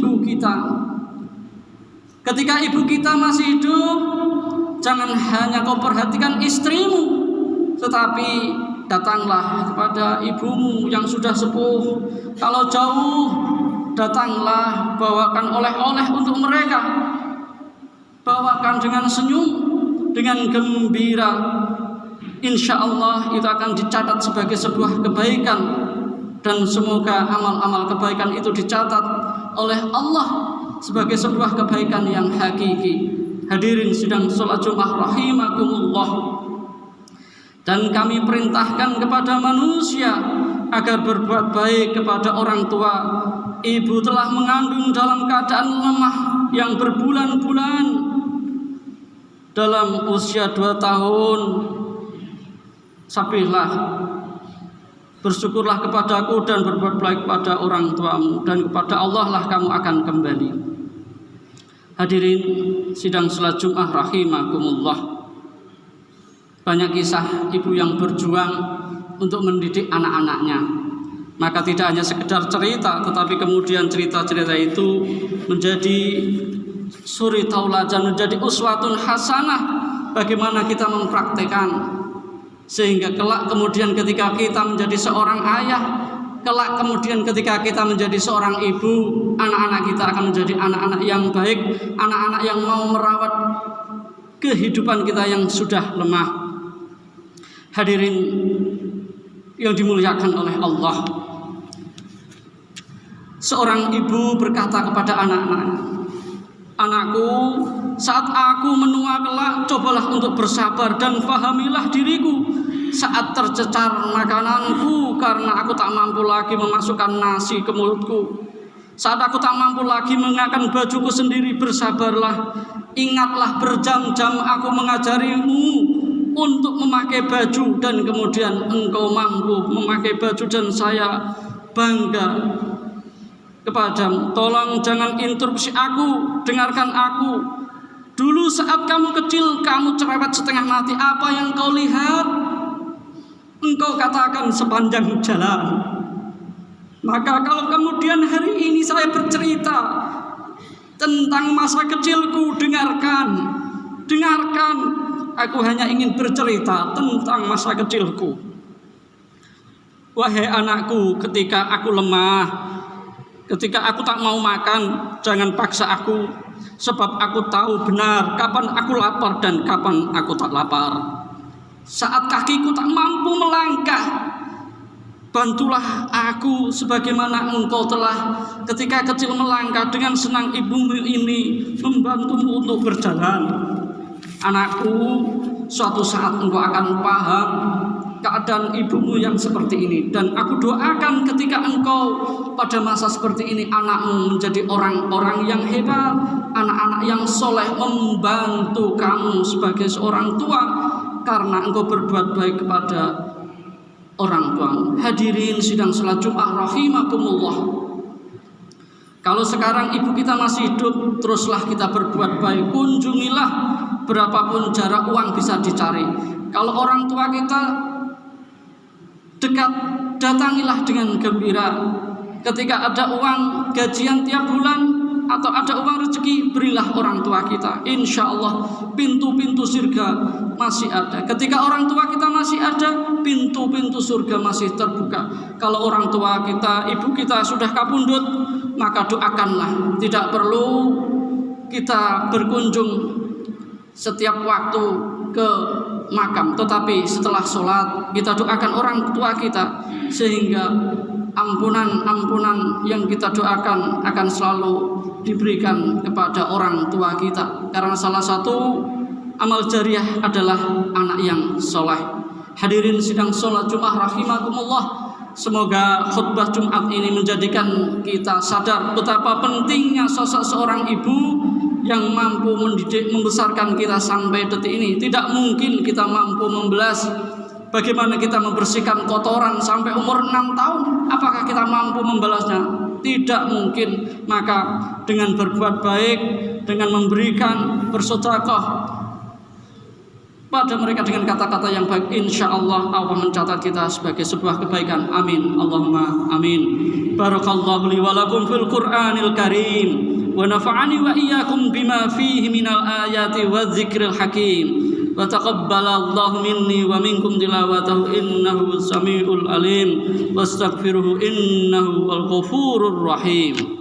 ibu kita. Ketika ibu kita masih hidup, jangan hanya kau perhatikan istrimu, tetapi datanglah kepada ibumu yang sudah sepuh. Kalau jauh, datanglah, bawakan oleh-oleh untuk mereka. Bawakan dengan senyum, dengan gembira. Insya Allah itu akan dicatat sebagai sebuah kebaikan. Dan semoga amal-amal kebaikan itu dicatat oleh Allah sebagai sebuah kebaikan yang hakiki. Hadirin sidang sholat Jumat rahimakumullah. Dan kami perintahkan kepada manusia agar berbuat baik kepada orang tua. Ibu telah mengandung dalam keadaan lemah yang berbulan-bulan, dalam usia 2 tahun. Sabarlah, bersyukurlah kepadaku dan berbuat baik kepada orang tuamu, dan kepada Allah lah kamu akan kembali. Hadirin sidang salat Jumat rahimakumullah. Banyak kisah ibu yang berjuang untuk mendidik anak-anaknya. Maka tidak hanya sekedar cerita, tetapi kemudian cerita-cerita itu menjadi suri tauladan, menjadi uswatun hasanah bagaimana kita mempraktekkan. Sehingga kelak kemudian ketika kita menjadi seorang ayah, kelak kemudian ketika kita menjadi seorang ibu, anak-anak kita akan menjadi anak-anak yang baik, anak-anak yang mau merawat kehidupan kita yang sudah lemah. Hadirin yang dimuliakan oleh Allah, seorang ibu berkata kepada anak-anaknya, "Anakku, saat aku menua kelak, cobalah untuk bersabar dan pahamilah diriku. Saat tercecar makananku karena aku tak mampu lagi memasukkan nasi ke mulutku. Saat aku tak mampu lagi mengenakan bajuku sendiri, bersabarlah. Ingatlah berjam-jam aku mengajarimu untuk memakai baju, dan kemudian engkau mampu memakai baju dan saya bangga kepadamu. Tolong jangan interupsi aku, dengarkan aku. Dulu saat kamu kecil, kamu cerewet setengah mati. Apa yang kau lihat? Engkau katakan sepanjang jalan. Maka kalau kemudian hari ini saya bercerita tentang masa kecilku, dengarkan. Aku hanya ingin bercerita tentang masa kecilku. Wahai anakku, ketika aku lemah, ketika aku tak mau makan, jangan paksa aku, sebab aku tahu benar kapan aku lapar dan kapan aku tak lapar. Saat kakiku tak mampu melangkah, bantulah aku sebagaimana engkau telah ketika kecil melangkah dengan senang ibumu ini membantumu untuk berjalan. Anakku, suatu saat engkau akan paham keadaan ibumu yang seperti ini. Dan aku doakan ketika engkau pada masa seperti ini, anakmu menjadi orang-orang yang hebat, anak-anak yang soleh, membantu kamu sebagai seorang tua karena engkau berbuat baik kepada orang tuamu. Hadirin sidang salat Jumat rahimakumullah. Kalau sekarang ibu kita masih hidup, teruslah kita berbuat baik. Kunjungilah, berapapun jarak uang bisa dicari. Kalau orang tua kita dekat, datangilah dengan gembira. Ketika ada uang gajian tiap bulan atau ada uang rezeki, berilah orang tua kita. Insya Allah pintu-pintu surga masih ada. Ketika orang tua kita masih ada, pintu-pintu surga masih terbuka. Kalau orang tua kita, ibu kita sudah kapundut, maka doakanlah. Tidak perlu kita berkunjung setiap waktu ke makam, tetapi setelah sholat kita doakan orang tua kita, sehingga ampunan yang kita doakan akan selalu diberikan kepada orang tua kita. Karena salah satu amal jariah adalah anak yang soleh. Hadirin sidang sholat Jumat rahimakumullah. Semoga khutbah Jumat ini menjadikan kita sadar betapa pentingnya sosok seorang ibu yang mampu mendidik, membesarkan kita sampai detik ini. Tidak mungkin kita mampu membelas. Bagaimana kita membersihkan kotoran sampai umur 6 tahun? Apakah kita mampu membalasnya? Tidak mungkin. Maka dengan berbuat baik, dengan memberikan, bersedekah, pada mereka dengan kata-kata yang baik. Insya Allah Allah mencatat kita sebagai sebuah kebaikan. Amin. Allahumma amin. Barakallahu li wa lakum fil Qur'anil Karim wa nafa'ani wa iyyakum bima fihi minal ayati wa dzikril hakim wa taqabbalallahu minni wa minkum tilawatahu innahu samiul alim wastaghfiruhu innahu wal ghafurur rahim.